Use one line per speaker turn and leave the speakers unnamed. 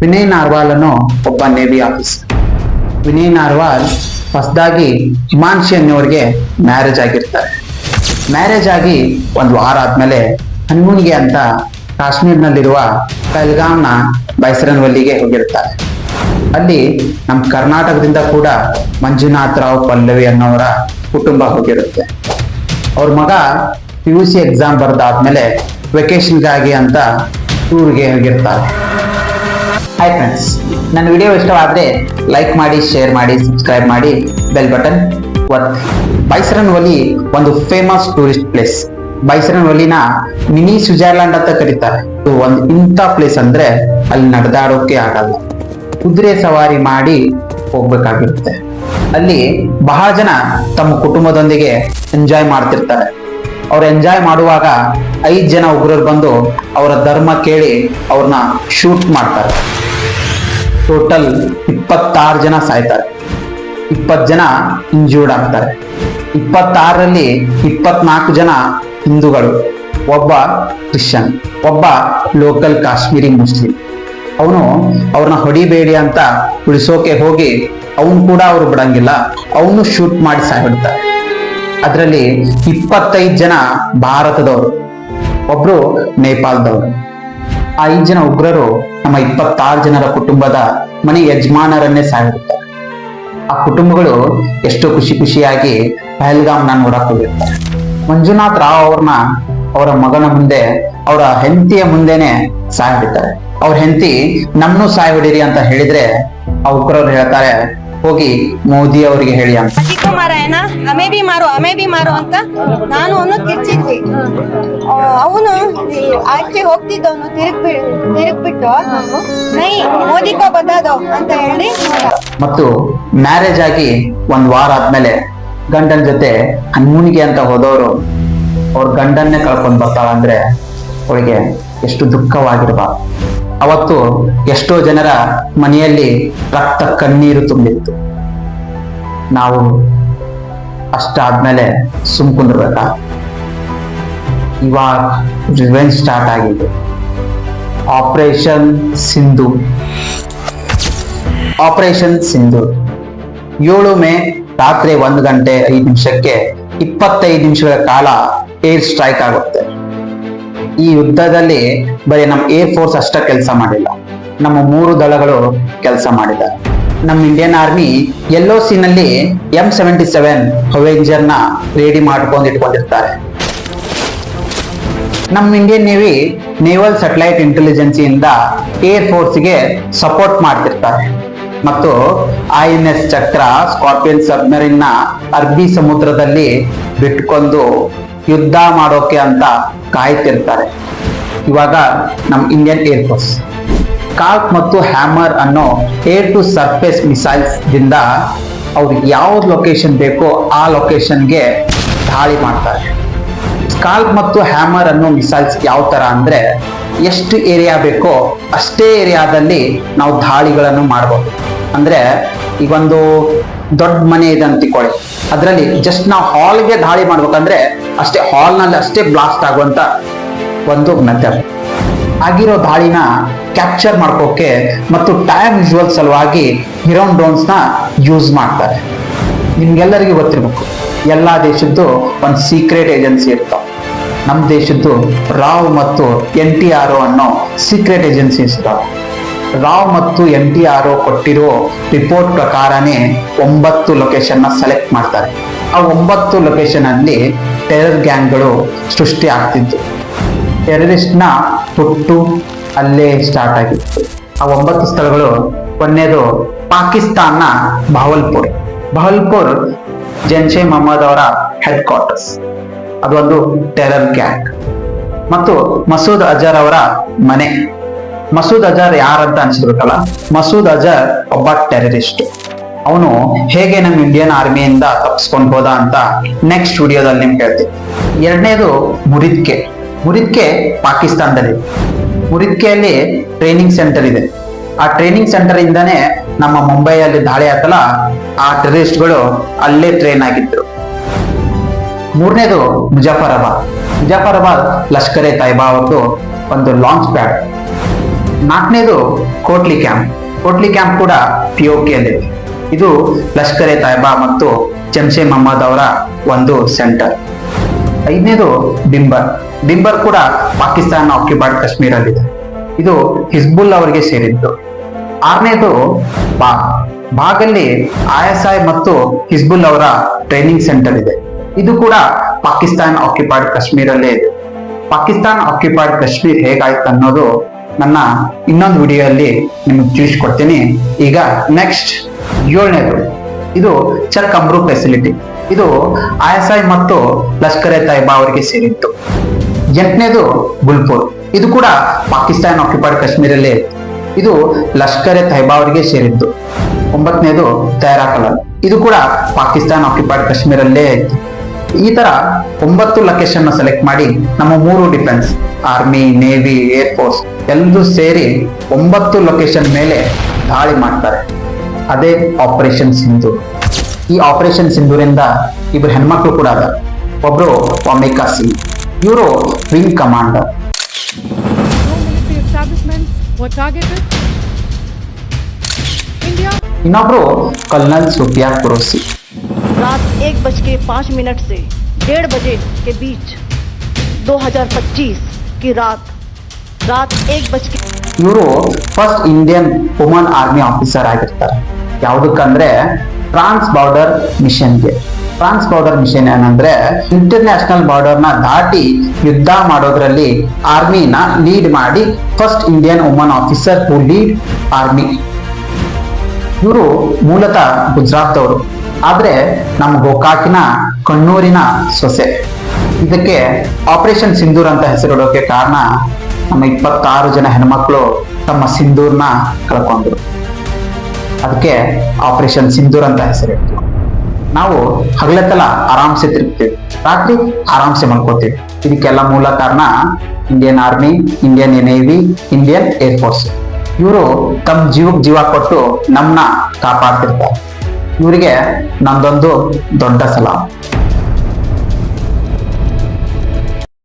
ವಿನಯ್ ನಾರ್ವಾಲ್ ಅನ್ನೋ ಒಬ್ಬ navy officer. Vinay ನಾರ್ವಾಲ್ ಹೊಸದಾಗಿ ಹಿಮಾಂಶಿ ಅನ್ನೋರಿಗೆ ಮ್ಯಾರೇಜ್ ಆಗಿರ್ತಾರೆ. ಮ್ಯಾರೇಜ್ ಆಗಿ ಒಂದು ವಾರ ಆದ್ಮೇಲೆ ಹನಿಮೂನ್ಗೆ ಅಂತ ಕಾಶ್ಮೀರ್ನಲ್ಲಿರುವ ಪಹಲ್ಗಾಮ್ನ ಬೈಸರನ್ವಲ್ಲಿಗೆ ಹೋಗಿರ್ತಾರೆ. ಅಲ್ಲಿ ನಮ್ಮ ಕರ್ನಾಟಕದಿಂದ ಕೂಡ ಮಂಜುನಾಥ್ ರಾವ್ ಪಲ್ಲವಿ ಅನ್ನೋರ ಕುಟುಂಬ ಹೋಗಿರುತ್ತೆ. ಅವ್ರ ಮಗ PUC ಎಕ್ಸಾಮ್ ಬರ್ದಾದ್ಮೇಲೆ ವೆಕೇಶನ್ಗಾಗಿ ಅಂತ ಟೂರ್ಗೆ ಹೋಗಿರ್ತಾರೆ. ಹಾಯ್ ಫ್ರೆಂಡ್ಸ್, ನನ್ನ ವಿಡಿಯೋ ಇಷ್ಟವಾದರೆ ಲೈಕ್ ಮಾಡಿ, ಶೇರ್ ಮಾಡಿ, ಸಬ್ಸ್ಕ್ರೈಬ್ ಮಾಡಿ, ಬೆಲ್ ಬಟನ್ ಒತ್ತಿ. ಬೈಸರನ್ವಲ್ಲಿ ಒಂದು ಫೇಮಸ್ ಟೂರಿಸ್ಟ್ ಪ್ಲೇಸ್. ಬೈಸರನ್ವಲ್ಲಿನ ಮಿನಿ ಸ್ವಿಟ್ಜರ್ಲ್ಯಾಂಡ್ ಅಂತ ಕರೀತಾರೆ. ಒಂದು ಇಂಥ ಪ್ಲೇಸ್ ಅಂದ್ರೆ ಅಲ್ಲಿ ನಡೆದಾಡೋಕೆ ಆಗಲ್ಲ, ಕುದುರೆ ಸವಾರಿ ಮಾಡಿ ಹೋಗ್ಬೇಕಾಗಿರುತ್ತೆ. ಅಲ್ಲಿ ಬಹಳ ಜನ ತಮ್ಮ ಕುಟುಂಬದೊಂದಿಗೆ ಎಂಜಾಯ್ ಮಾಡ್ತಿರ್ತಾರೆ. ಅವ್ರು ಎಂಜಾಯ್ ಮಾಡುವಾಗ 5 ಜನ ಉಗ್ರರು ಬಂದು ಅವರ ಧರ್ಮ ಕೇಳಿ ಅವ್ರನ್ನ ಶೂಟ್ ಮಾಡ್ತಾರೆ. ಟೋಟಲ್ 26 ಜನ ಸಾಯ್ತಾರೆ, 20 ಜನ ಇಂಜೂರ್ಡ್ ಆಗ್ತಾರೆ. 26ರಲ್ಲಿ 24 ಜನ ಹಿಂದೂಗಳು, ಒಬ್ಬ ಕ್ರಿಶ್ಚಿಯನ್, ಒಬ್ಬ ಲೋಕಲ್ ಕಾಶ್ಮೀರಿ ಮುಸ್ಲಿಂ. ಅವನು ಅವ್ರನ್ನ ಹೊಡಿಬೇಡಿ ಅಂತ ಉಳಿಸೋಕೆ ಹೋಗಿ ಅವನು ಕೂಡ ಅವ್ರು ಬಿಡಂಗಿಲ್ಲ, ಅವನು ಶೂಟ್ ಮಾಡಿ ಸಾಯ್ಬಿಡ್ತಾರೆ. ಅದರಲ್ಲಿ 25 ಜನ ಭಾರತದವರು, ಒಬ್ರು ನೇಪಾಳದವರು. ಆ 5 ಜನ ಉಗ್ರರು ನಮ್ಮ 26 ಜನರ ಕುಟುಂಬದ ಮನೆ ಯಜಮಾನರನ್ನೇ ಸಾಯ್ಬಿಡ್ತಾರೆ. ಆ ಕುಟುಂಬಗಳು ಎಷ್ಟೋ ಖುಷಿಯಾಗಿ ಪಹಲ್ಗಾಮ್ನ ನೋಡಕ್ ಹೋಗಿರ್ತಾರೆ. ಮಂಜುನಾಥ್ ರಾವ್ ಅವ್ರನ್ನ ಅವರ ಮಗನ ಮುಂದೆ, ಅವರ ಹೆಂಡತಿಯ ಮುಂದೆನೆ ಸಾಯ್ಬಿಡ್ತಾರೆ. ಅವ್ರ ಹೆಂಡತಿ ನಮ್ಮನ್ನು ಸಾಯ್ ಹೊಡೀರಿ ಅಂತ ಹೇಳಿದ್ರೆ ಆ ಉಗ್ರವ್ರು ಹೇಳ್ತಾರೆ, ಹೋಗಿ ಮೋದಿ ಅವರಿಗೆ ಹೇಳಿ ಅಂತ.
ಹಮೇ ಬಿ ಮಾರೋ ಅಂತ ನಾನು ಅವನು ಕಿರ್ಚಿದ್ವಿ. ಅವನು ಆಚೆ ಹೋಗ್ತಿದ್ದವನು ತಿರುಗ್ಬಿಟ್ಟು ನೈ ಮೋದಿ ಕೋ ಬದಾದೋ ಅಂತ ಹೇಳಿ.
ಮತ್ತು ಮ್ಯಾರೇಜ್ ಆಗಿ ಒಂದು ವಾರ ಆದ್ಮೇಲೆ ಗಂಡನ ಜೊತೆ ಹನಿಮೂನ್ಗೆ ಅಂತ ಹೋದವರು ಅವ್ರ ಗಂಡನ್ನೇ ಕಳ್ಕೊಂಡ್ ಬರ್ತಾಳ ಅಂದ್ರೆ ಅವಳಿಗೆ ಎಷ್ಟು ದುಃಖವಾಗಿರ್ಬಾರ್ದು. ಅವತ್ತು ಎಷ್ಟೋ ಜನರ ಮನೆಯಲ್ಲಿ ರಕ್ತ ಕಣ್ಣೀರು ತುಂಬಿತ್ತು. ನಾವು ಅಷ್ಟಾದ್ಮೇಲೆ ಸುಮ್ಕುಂದಿರ್ಬೇಕಾ? ಇವಾಗ ರಿವೆಂಜ್ ಸ್ಟಾರ್ಟ್ ಆಗಿದೆ. ಆಪರೇಷನ್ ಸಿಂಧೂರ್. 7 ಮೇ ರಾತ್ರಿ 1 ಗಂಟೆ 5 ನಿಮಿಷಕ್ಕೆ 25 ನಿಮಿಷಗಳ ಕಾಲ ಏರ್ ಸ್ಟ್ರೈಕ್ ಆಗುತ್ತೆ. ಈ ಯುದ್ಧದಲ್ಲಿ ಬರೀ ನಮ್ಮ ಏರ್ ಫೋರ್ಸ್ ಅಷ್ಟ ಕೆಲಸ ಮಾಡಿಲ್ಲ, ನಮ್ಮ 3 ದಳಗಳು ಕೆಲಸ ಮಾಡಿದ್ದಾರೆ. ನಮ್ಮ ಇಂಡಿಯನ್ ಆರ್ಮಿ LOC ನಲ್ಲಿ M77 ಅವೆಂಜರ್ ನ ರೆಡಿ ಮಾಡ್ಕೊಂಡು ಇಟ್ಕೊಂಡಿರ್ತಾರೆ. ನಮ್ಮ Indian navy naval satellite intelligence ಇಂದ ಏರ್ ಫೋರ್ಸ್ಗೆ ಸಪೋರ್ಟ್ ಮಾಡ್ತಿರ್ತಾರೆ. ಮತ್ತು INS ಚಕ್ರ ಸ್ಕಾರ್ಪಿಯನ್ ಸಬ್ಮರೀನ್ ನ ಅರಬ್ಬಿ ಸಮುದ್ರದಲ್ಲಿ ಬಿಟ್ಕೊಂಡು ಯುದ್ಧ ಮಾಡೋಕೆ ಅಂತ ಕಾಯ್ತಿರ್ತಾರೆ. ಇವಾಗ ನಮ್ಮ ಇಂಡಿಯನ್ ಏರ್ ಫೋರ್ಸ್ ಸ್ಕಾಲ್ಪ್ ಮತ್ತು ಹ್ಯಾಮರ್ ಅನ್ನೋ ಏರ್ ಟು ಸರ್ಫೇಸ್ ಮಿಸೈಲ್ಸ್ ದಿಂದ ಅವ್ರಿಗೆ ಯಾವ ಲೊಕೇಶನ್ ಬೇಕೋ ಆ ಲೊಕೇಶನ್ಗೆ ದಾಳಿ ಮಾಡ್ತಾರೆ. ಸ್ಕಾಲ್ಪ್ ಮತ್ತು ಹ್ಯಾಮರ್ ಅನ್ನೋ ಮಿಸೈಲ್ಸ್ ಯಾವ ತರ ಅಂದ್ರೆ, ಎಷ್ಟು ಏರಿಯಾ ಬೇಕೋ ಅಷ್ಟೇ ಏರಿಯಾದಲ್ಲಿ ನಾವು ದಾಳಿಗಳನ್ನು ಮಾಡಬಹುದು. ಅಂದ್ರೆ ಈಗೊಂದು ದೊಡ್ಡ ಮನೆ ಇದೆ ಅಂತ ತಿಳ್ಕೊಳ್ಳಿ, ಅದರಲ್ಲಿ ಜಸ್ಟ್ ನಾವು ಹಾಲ್ಗೆ ದಾಳಿ ಮಾಡ್ಬೇಕಂದ್ರೆ ಅಷ್ಟೇ ಹಾಲ್ನಲ್ಲಿ ಅಷ್ಟೇ ಬ್ಲಾಸ್ಟ್ ಆಗುವಂತ ಒಂದು ಮೆಥಡ್. ಆಗಿರೋ ದಾಳಿನ ಕ್ಯಾಪ್ಚರ್ ಮಾಡ್ಕೋಕೆ ಮತ್ತು ಟೈಮ್ ವಿಜುವಲ್ ಸಲುವಾಗಿ ಹಿರೋನ್ ಡ್ರೋನ್ಸ್ ನ ಯೂಸ್ ಮಾಡ್ತಾರೆ. ನಿಮ್ಗೆಲ್ಲರಿಗೂ ಗೊತ್ತಿರ್ಬೇಕು, ಎಲ್ಲಾ ದೇಶದ್ದು ಒಂದು ಸೀಕ್ರೆಟ್ ಏಜೆನ್ಸಿ ಇರ್ತಾವ. ನಮ್ಮ ದೇಶದ್ದು ರಾವ್ ಮತ್ತು NTRO ಅನ್ನೋ ಸೀಕ್ರೆಟ್ ಏಜೆನ್ಸೀಸ್ ಇರ್ತಾವ. ರಾವ್ ಮತ್ತು NTRO ಕೊಟ್ಟಿರೋ ರಿಪೋರ್ಟ್ ಪ್ರಕಾರನೇ 9 ಲೊಕೇಶನ್ ನ ಸೆಲೆಕ್ಟ್ ಮಾಡ್ತಾರೆ. ಆ 9 ಲೊಕೇಶನ್ ಅಲ್ಲಿ ಟೆರರ್ ಗ್ಯಾಂಗ್ಗಳು ಸೃಷ್ಟಿ ಆಗ್ತಿತ್ತು. ಟೆರರಿಸ್ಟ್ ನ ಹುಟ್ಟು ಅಲ್ಲೇ ಸ್ಟಾರ್ಟ್ ಆಗಿತ್ತು. ಆ 9 ಸ್ಥಳಗಳು, ಒಂದನೇದು ಪಾಕಿಸ್ತಾನ ಬಹಲ್ಪುರ್ ಜೈಷ್ ಎ ಮೊಹಮ್ಮದ್ ಅವರ ಹೆಡ್ ಕ್ವಾರ್ಟರ್ಸ್, ಅದೊಂದು ಟೆರರ್ ಗ್ಯಾಂಗ್. ಮತ್ತು ಮಸೂದ್ ಅಜರ್ ಅವರ ಮನೆ. ಮಸೂದ್ ಅಜರ್ ಯಾರಂತ ಅನ್ಸಿರ್ಬೇಕಲ್ಲ, ಮಸೂದ್ ಅಜರ್ ಒಬ್ಬ ಟೆರರಿಸ್ಟ್. ಅವನು ಹೇಗೆ ನಮ್ಮ ಇಂಡಿಯನ್ ಆರ್ಮಿಯಿಂದ ತಪ್ಪಿಸ್ಕೊಂಡು ಹೋದ ಅಂತ ನೆಕ್ಸ್ಟ್ ವಿಡಿಯೋದಲ್ಲಿ ನಿಮ್ಗೆ ಹೇಳ್ತೀನಿ. ಎರಡನೇದು ಮುರಿದ್ಕೆ ಪಾಕಿಸ್ತಾನದಲ್ಲಿ. ಮುರಿದ್ಕೆಯಲ್ಲಿ ಟ್ರೈನಿಂಗ್ ಸೆಂಟರ್ ಇದೆ. ಆ ಟ್ರೈನಿಂಗ್ ಸೆಂಟರ್ ಇಂದಾನೆ ನಮ್ಮ ಮುಂಬೈಯಲ್ಲಿ ದಾಳಿ ಆತಲ್ಲ, ಆ ಟೆರರಿಸ್ಟ್ಗಳು ಅಲ್ಲೇ ಟ್ರೈನ್ ಆಗಿದ್ರು. ಮೂರನೇದು ಮುಜಫರಾಬಾದ್ ಲಷ್ಕರ್ ಎ ತೈಬಾ ಅವ್ರದ್ದು ಒಂದು ಲಾಂಚ್ ಪ್ಯಾಡ್. ನಾಲ್ಕನೇದು ಕೋಟ್ಲಿ ಕ್ಯಾಂಪ್. ಕೋಟ್ಲಿ ಕ್ಯಾಂಪ್ ಕೂಡ POK ಯಲ್ಲಿದೆ. ಇದು ಲಷ್ಕರ್ ಎ ತಾಯ್ಬಾ ಮತ್ತು ಜಮ್ಷೆ ಮೊಹಮ್ಮದ್ ಅವರ ಒಂದು ಸೆಂಟರ್. ಐದನೇದು ಡಿಂಬರ್. ಡಿಂಬರ್ ಕೂಡ ಪಾಕಿಸ್ತಾನ ಆಕ್ಯುಪೈಡ್ ಕಾಶ್ಮೀರಲ್ಲಿದೆ. ಇದು ಹಿಜ್ಬುಲ್ ಅವರಿಗೆ ಸೇರಿದ್ದು. ಆರನೇದು ಬಾಗ್. ಬಾಗಲ್ಲಿ ISI ಮತ್ತು ಹಿಜ್ಬುಲ್ ಅವರ ಟ್ರೈನಿಂಗ್ ಸೆಂಟರ್ ಇದೆ. ಇದು ಕೂಡ ಪಾಕಿಸ್ತಾನ ಆಕ್ಯುಪೈಡ್ ಕಾಶ್ಮೀರಲ್ಲೇ ಇದೆ. ಪಾಕಿಸ್ತಾನ ಆಕ್ಯುಪೈಡ್ ಕಾಶ್ಮೀರ್ ಹೇಗಾಯ್ತು ಅನ್ನೋದು ನನ್ನ ಇನ್ನೊಂದು ವಿಡಿಯೋಲ್ಲಿ ನಿಮಗೆ ತಿಳಿಸ್ಕೊಡ್ತೀನಿ. ಈಗ ನೆಕ್ಸ್ಟ್ 7ನೇದು, ಇದು ಚರ್ ಕಮ್ರೂ ಫೆಸಿಲಿಟಿ. ಇದು ISI ಮತ್ತು ಲಷ್ಕರ್ ಎ ತಾಯ್ಬಾ ಅವರಿಗೆ ಸೇರಿತ್ತು. 8ನೇದು ಗುಲ್ಪುರ್. ಇದು ಕೂಡ ಪಾಕಿಸ್ತಾನ ಆಕ್ಯುಪೈಡ್ ಕಾಶ್ಮೀರಲ್ಲೇ ಇದೆ. ಇದು ಲಷ್ಕರ್ ಎ ತಾಯ್ಬಾ ಅವರಿಗೆ ಸೇರಿದ್ದು. 9ನೇದು ತೈರಾಕಲನ್. ಇದು ಕೂಡ ಪಾಕಿಸ್ತಾನ ಆಕ್ಯುಪೈಡ್ ಕಾಶ್ಮೀರಲ್ಲೇ ಇತ್ತು. ಈ ತರ 9 ಲೊಕೇಶನ್ ಸೆಲೆಕ್ಟ್ ಮಾಡಿ ನಮ್ಮ 3 defence, army, navy, air force ಎಲ್ಲರೂ ಸೇರಿ 9 ಲೊಕೇಶನ್ ಮೇಲೆ ದಾಳಿ ಮಾಡ್ತಾರೆ. ಅದೇ ಆಪರೇಷನ್ ಸಿಂಧೂರ್. ಈ ಆಪರೇಷನ್ ಸಿಂಧೂರಿಂದ ಇಬ್ಬರು ಹೆಣ್ಮಕ್ಳು ಕೂಡ ಅದ. ಒಬ್ರು ವಾಮಿಕಾ ಸಿಂಗ್, ಇವರು ವಿಂಗ್ ಕಮಾಂಡರ್. ಇನ್ನೊಬ್ರು ಕಲ್ನಲ್ ಸುಫಿಯಾ ಕುರೋಸಿ.
रात 1:05 से 1:30 बजे के बीच 2025 की रात 1
ಇವರು first Indian woman army officer ಆಗಿರ್ತಾರೆ. ಯಾವುದಕ್ಕಂದ್ರೆ ಟ್ರಾನ್ಸ್ ಬಾರ್ಡರ್ ಮಿಷನ್ಗೆ. ಟ್ರಾನ್ಸ್ ಬಾರ್ಡರ್ ಮಿಷನ್ ಏನಂದ್ರೆ ಇಂಟರ್ನ್ಯಾಷನಲ್ ಬಾರ್ಡರ್ ನ ದಾಟಿ ಯುದ್ಧ ಮಾಡೋದ್ರಲ್ಲಿ ಆರ್ಮಿನ ಲೀಡ್ ಮಾಡಿ ಫಸ್ಟ್ ಇಂಡಿಯನ್ ವುಮನ್ ಆಫೀಸರ್ ಹೂ ಲೀಡ್ ಆರ್ಮಿ. ಇವರು ಮೂಲತಃ ಗುಜರಾತ್ ಅವರು, ಆದ್ರೆ ನಮ್ಮ ಗೋಕಾಕಿನ ಕಣ್ಣೂರಿನ ಸೊಸೆ. ಇದಕ್ಕೆ ಆಪರೇಷನ್ ಸಿಂಧೂರ್ ಅಂತ ಹೆಸರಿಡೋಕೆ ಕಾರಣ ನಮ್ಮ 26 ಜನ ಹೆಣ್ಮಕ್ಳು ತಮ್ಮ ಸಿಂಧೂರ್ನ ಕಳ್ಕೊಂಡ್ರು. ಅದಕ್ಕೆ ಆಪರೇಷನ್ ಸಿಂಧೂರ್ ಅಂತ ಹೆಸರಿಡ್ತೀವಿ. ನಾವು ಹಗಲೆತ್ತಲ ಆರಾಮ್ಸೆ ತಿರುಗ್ತೀವಿ, ರಾತ್ರಿ ಆರಾಮ್ಸೆ ಮಲ್ಕೋತೀವಿ. ಇದಕ್ಕೆಲ್ಲ ಮೂಲ ಕಾರಣ Indian army, Indian navy, Indian air force. ಇವರು ತಮ್ಮ ಜೀವಕ್ಕೆ ಜೀವ ಕೊಟ್ಟು ನಮ್ಮನ್ನ ಕಾಪಾಡ್ತಿರ್ತಾರೆ. ಇವರಿಗೆ ನಂದೊಂದು ದೊಡ್ಡ ಸಲಾಮ್.